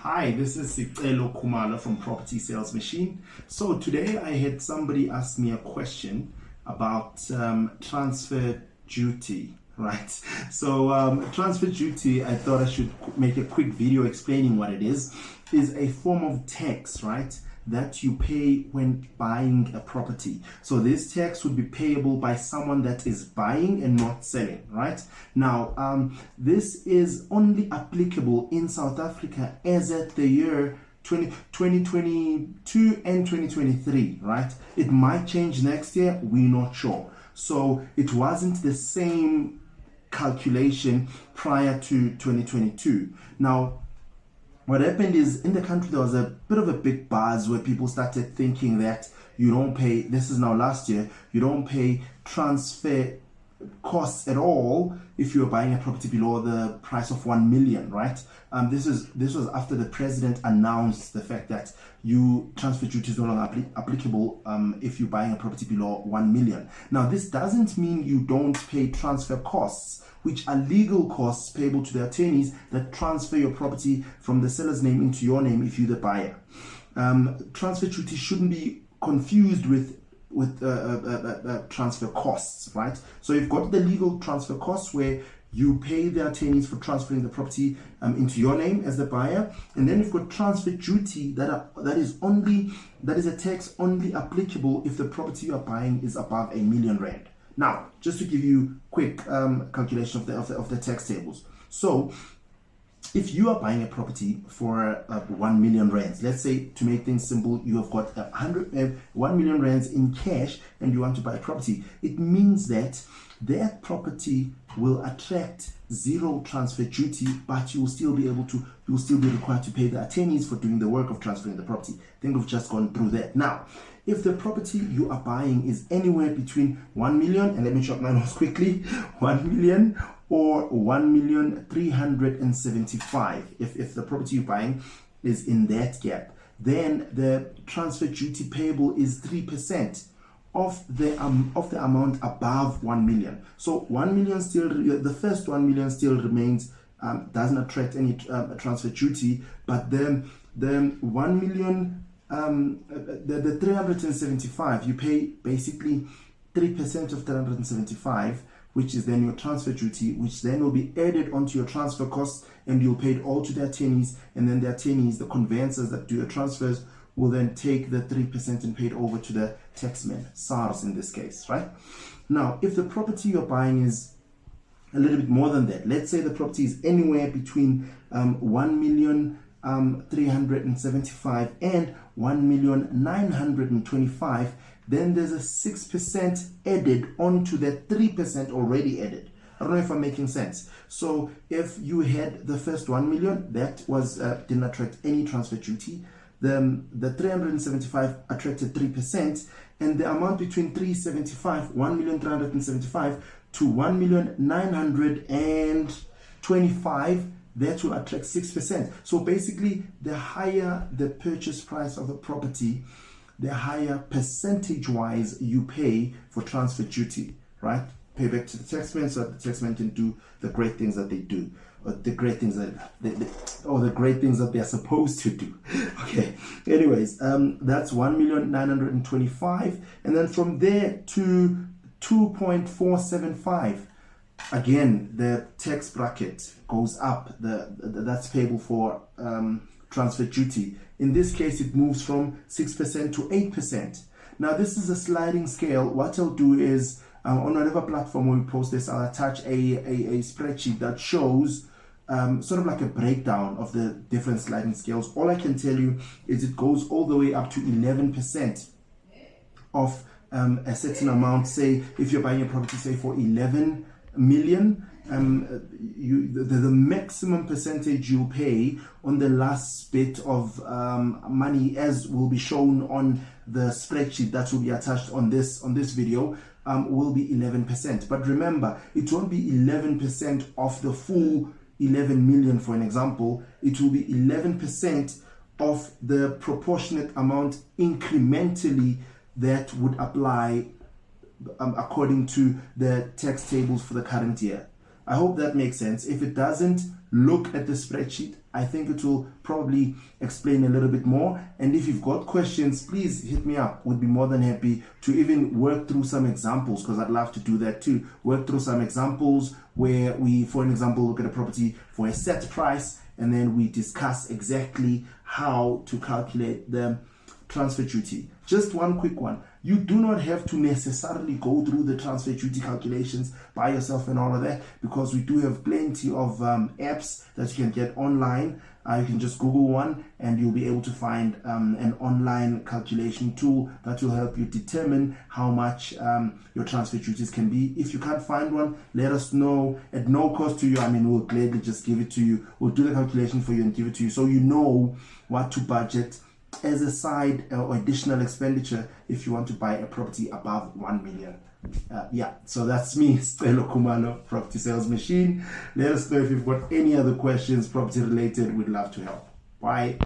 Hi, this is Sicelo Kumalo from Property Sales Machine. So today I had somebody ask me a question about transfer duty, right? So transfer duty, I thought I should make a quick video explaining what it is a form of tax, right, that you pay when buying a property. So this tax would be payable by someone that is buying and not selling, right? Now, this is only applicable in South Africa as at the year 2022 and 2023, right? It might change next year, we're not sure. So it wasn't the same calculation prior to 2022. Now, what happened is in the country there was a bit of a big buzz where people started thinking that you don't pay, this is now last year, you don't pay transfer costs at all if you're buying a property below the price of 1 million, right? This was after the president announced the fact that transfer duty is no longer applicable if you're buying a property below 1 million. Now, this doesn't mean you don't pay transfer costs, which are legal costs payable to the attorneys that transfer your property from the seller's name into your name if you're the buyer. Transfer duty shouldn't be confused with transfer costs, right? So you've got the legal transfer costs where you pay the attorneys for transferring the property into your name as the buyer, and then you've got transfer duty that is a tax only applicable if the property you are buying is above R1 million. Now, just to give you quick calculation of the tax tables. So if you are buying a property for 1 million rands, let's say, to make things simple, you have got 1 million rands in cash and you want to buy a property, it means that property will attract zero transfer duty, but you will still be required to pay the attorneys for doing the work of transferring the property. I think we've just gone through that. Now, if the property you are buying is anywhere between 1 million, and let me chop my nose quickly, 1 million or 1,375,000, if the property you're buying is in that gap, then the transfer duty payable is 3% of the amount above 1 million. So 1 million still, the first 1 million still remains, doesn't attract any transfer duty, but then the 1 million, the 375, you pay basically 3% of 375, which is then your transfer duty, which then will be added onto your transfer costs, and you'll pay it all to the attorneys, and then the attorneys, the conveyancers that do your transfers, will then take the 3% and pay it over to the taxman, SARS in this case, right? Now, if the property you're buying is a little bit more than that, let's say the property is anywhere between 1,375,000 and 1,925,000, then there's a 6% added onto that 3% already added. I don't know if I'm making sense. So if you had the first 1 million, that was didn't attract any transfer duty. The 375 attracted 3%, and the amount between 1,375,000 to 1,925,000, that will attract 6%. So basically, the higher the purchase price of a property, the higher percentage-wise you pay for transfer duty, right? Pay back to the taxman so that the taxman can do the great things that they do, or the great things that they're supposed to do. Okay. Anyways, that's 1,925,000, and then from there to 2.475. Again, the tax bracket goes up. That's payable for transfer duty. In this case, it moves from 6% to 8%. Now, this is a sliding scale. What I'll do is, on whatever platform we post this, I'll attach a spreadsheet that shows sort of like a breakdown of the different sliding scales. All I can tell you is it goes all the way up to 11% of a certain amount. Say, if you're buying a property, say for 11 million, the maximum percentage you pay on the last bit of money, as will be shown on the spreadsheet that will be attached on this video, will be 11%. But remember, it won't be 11% of the full 11 million, for an example. It will be 11% of the proportionate amount incrementally that would apply according to the tax tables for the current year. I hope that makes sense. If it doesn't, look at the spreadsheet. I think it will probably explain a little bit more. And if you've got questions, please hit me up. We'd be more than happy to even work through some examples, because I'd love to do that too. Work through some examples where we, for an example, look at a property for a set price, and then we discuss exactly how to calculate the transfer duty. Just one quick one. You do not have to necessarily go through the transfer duty calculations by yourself and all of that, because we do have plenty of apps that you can get online. You can just Google one and you'll be able to find an online calculation tool that will help you determine how much your transfer duties can be. If you can't find one, let us know at no cost to you. I mean, we'll gladly just give it to you. We'll do the calculation for you and give it to you, so you know what to budget as a side or additional expenditure if you want to buy a property above 1 million. Yeah, so that's me, Stelo Khumalo, Property Sales Machine. Let us know if you've got any other questions property related. We'd love to help. Bye.